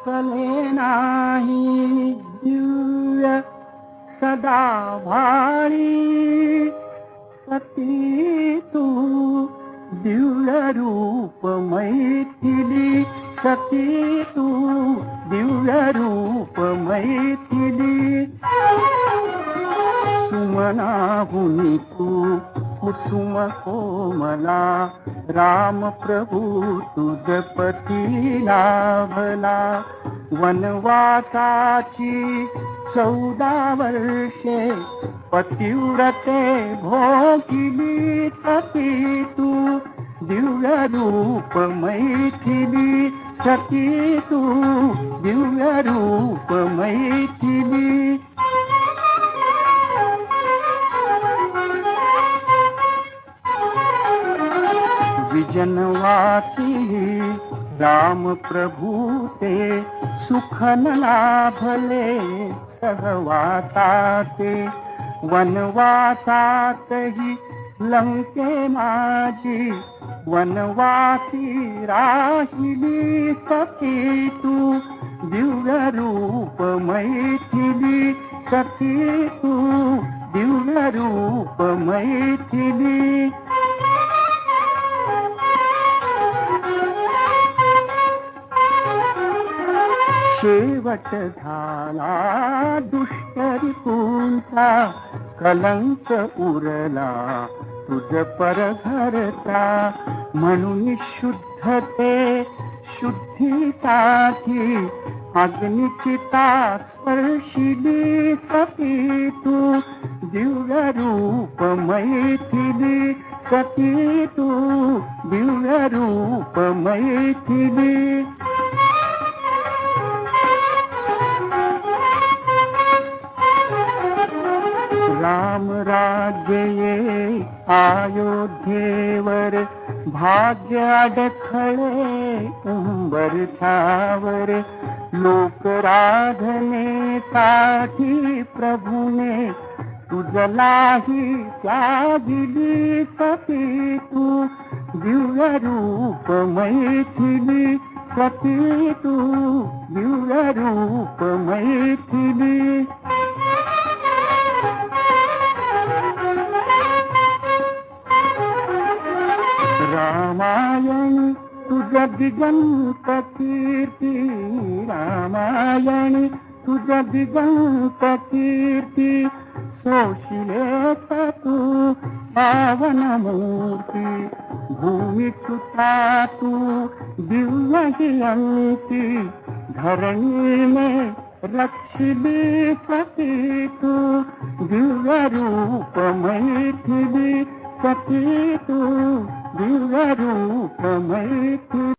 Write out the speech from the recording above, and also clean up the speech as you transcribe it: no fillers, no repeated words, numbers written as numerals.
कले नाही दिव्य सदा भाळी सती तू दिव्य रूप मैथिली सती तू दिव्य रूप मैथिली सुमनाहुनी तू कुसुम कोमला राम प्रभू तुझपती लाभला वनवासाची 14 वर्षे पतिव्रते भोगिली सती तू दिव्य रूप मैथिली सती तू दिव्य रूप मैथिली विजनवासी राम प्रभू ते सुख न लाभले सहवासाते वनवासातही लंके माझी वनवासी राहिली सती तू दिव्य रूप मैथिली सती तू दिव्य रूप मैथिली शेवट झाला दुष्ट रिपूंचा कलंक उरला तुझ परघरता म्हणून शुद्धते शुद्धीसाठी अग्निचिता स्पर्शिली सती तू दिव्य रूप मैथिली सती तू दिव्य रूप मैथिली राम राज्य ये अयोध्येवर भाग्य अडखळे उंबरठ्यावर लोकराधनेसाठी प्रभूने तुझलाही त्यागिली सती तू दिव्य रूप मैथिली सती तू दिव्य रूप मैथिली रामायण तुझ दिगंत कीर्ती रामायण तुझ दिगंत कीर्ती सोशिले तू पावन मूर्ती भूमि सुता तू दिव्य ही अंती धरणी में रक्षिली सती तू दिव्य रूप मैथिली सती तू दिव्य रूप मैथिली